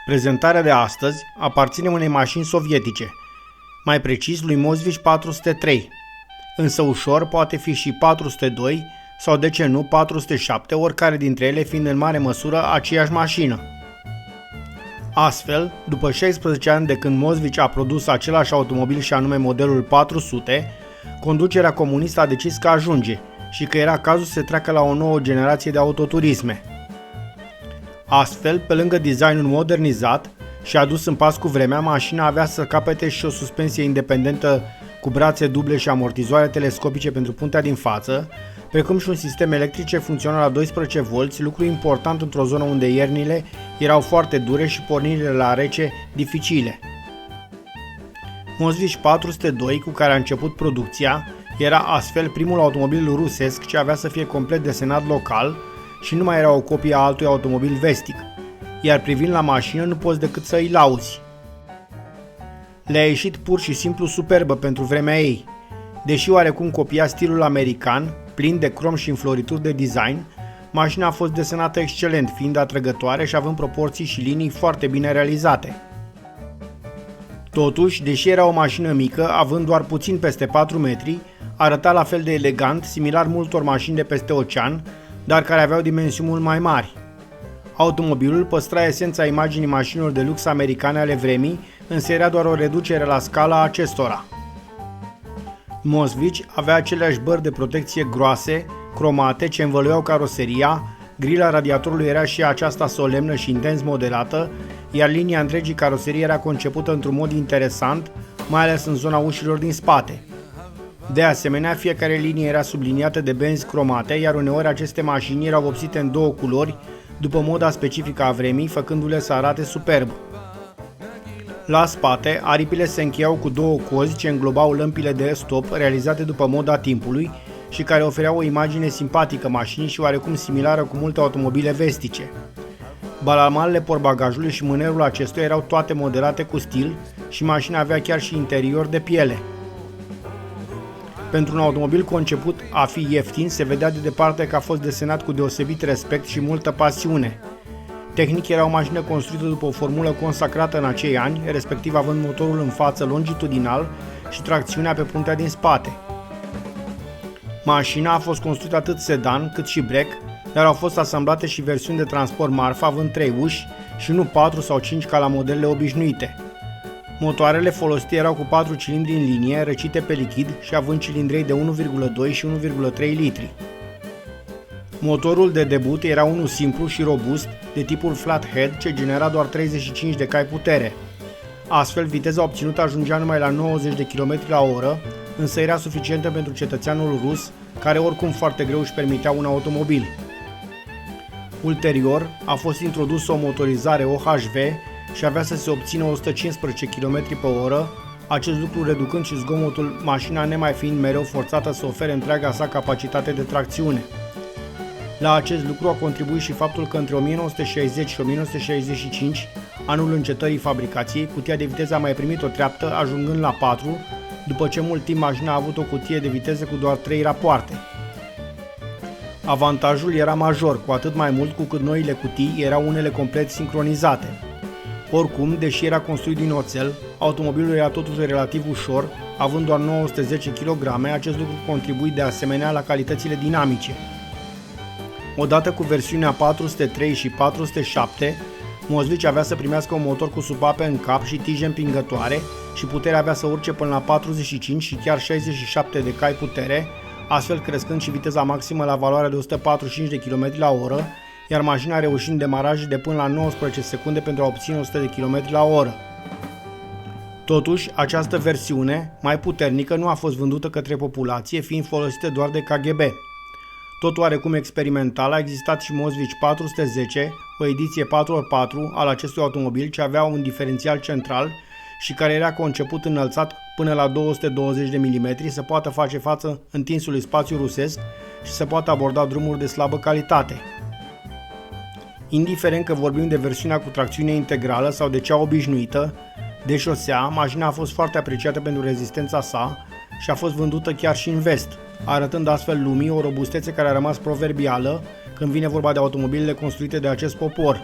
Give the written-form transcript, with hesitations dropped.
Prezentarea de astăzi aparține unei mașini sovietice, mai precis lui Moskvich 403, însă ușor poate fi și 402 sau de ce nu 407, oricare dintre ele fiind în mare măsură aceeași mașină. Astfel, după 16 ani de când Moskvich a produs același automobil și anume modelul 400, conducerea comunistă a decis că ajunge și că era cazul să se treacă la o nouă generație de autoturisme. Astfel, pe lângă designul modernizat și adus în pas cu vremea, mașina avea să capete și o suspensie independentă cu brațe duble și amortizoare telescopice pentru puntea din față, precum și un sistem electric funcțional la 12 V, lucru important într-o zonă unde iernile erau foarte dure și pornirile la rece dificile. Moskvich 402, cu care a început producția, era astfel primul automobil rusesc ce avea să fie complet desenat local și nu mai era o copie a altui automobil vestic, iar privind la mașină nu poți decât să îi lauzi. Le-a ieșit pur și simplu superbă pentru vremea ei. Deși oarecum copia stilul american, plin de crom și înflorituri de design, mașina a fost desenată excelent, fiind atrăgătoare și având proporții și linii foarte bine realizate. Totuși, deși era o mașină mică, având doar puțin peste 4 metri, arăta la fel de elegant, similar multor mașini de peste ocean, dar care aveau dimensiuni mult mai mari. Automobilul păstra esența imaginii mașinilor de lux americane ale vremii, însă era doar o reducere la scala acestora. Moskvich avea aceleași bări de protecție groase, cromate, ce învăluiau caroseria, grila radiatorului era și aceasta solemnă și intens modelată, iar linia întregii caroserii era concepută într-un mod interesant, mai ales în zona ușilor din spate. De asemenea, fiecare linie era subliniată de benzi cromate, iar uneori aceste mașini erau vopsite în două culori, după moda specifică a vremii, făcându-le să arate superb. La spate, aripile se încheiau cu două cozi ce înglobau lămpile de stop realizate după moda timpului și care ofereau o imagine simpatică mașinii și oarecum similară cu multe automobile vestice. Balamalele portbagajului și mânerul acestuia erau toate modelate cu stil și mașina avea chiar și interior de piele. Pentru un automobil conceput a fi ieftin, se vedea de departe că a fost desenat cu deosebit respect și multă pasiune. Tehnic era o mașină construită după o formulă consacrată în acei ani, respectiv având motorul în față longitudinal și tracțiunea pe puntea din spate. Mașina a fost construită atât sedan cât și break, dar au fost asamblate și versiuni de transport marfă având 3 uși și nu 4 sau 5 ca la modelele obișnuite. Motoarele folosite erau cu 4 cilindri în linie, răcite pe lichid și având cilindrei de 1,2 și 1,3 litri. Motorul de debut era unul simplu și robust, de tipul flathead, ce genera doar 35 de cai putere. Astfel, viteza obținută ajungea numai la 90 de km la oră, însă era suficientă pentru cetățeanul rus, care oricum foarte greu își permitea un automobil. Ulterior, a fost introdusă o motorizare OHV și avea să se obțină 115 km pe oră, acest lucru reducând și zgomotul, mașina nemai fiind mereu forțată să ofere întreaga sa capacitate de tracțiune. La acest lucru a contribuit și faptul că între 1960 și 1965, anul încetării fabricației, cutia de viteză a mai primit o treaptă, ajungând la 4, după ce mult timp mașina a avut o cutie de viteză cu doar 3 rapoarte. Avantajul era major, cu atât mai mult cu cât noile cutii erau unele complet sincronizate. Oricum, deși era construit din oțel, automobilul era totuși relativ ușor, având doar 910 kg, acest lucru contribui de asemenea la calitățile dinamice. Odată cu versiunea 403 și 407, Moskvich avea să primească un motor cu supape în cap și tije împingătoare și puterea avea să urce până la 45 și chiar 67 de cai putere, astfel crescând și viteza maximă la valoarea de 145 de km la oră, iar mașina reușind demaraje de până la 19 secunde pentru a obține 100 de km la oră. Totuși, această versiune, mai puternică, nu a fost vândută către populație, fiind folosită doar de KGB. Tot oarecum experimental a existat și Moskvich 410, o ediție 4x4 al acestui automobil ce avea un diferențial central și care era conceput înălțat până la 220 de mm să poată face față întinsului spațiu rusesc și să poată aborda drumuri de slabă calitate. Indiferent că vorbim de versiunea cu tracțiune integrală sau de cea obișnuită, de șosea, mașina a fost foarte apreciată pentru rezistența sa și a fost vândută chiar și în vest, arătând astfel lumii o robustețe care a rămas proverbială când vine vorba de automobilele construite de acest popor.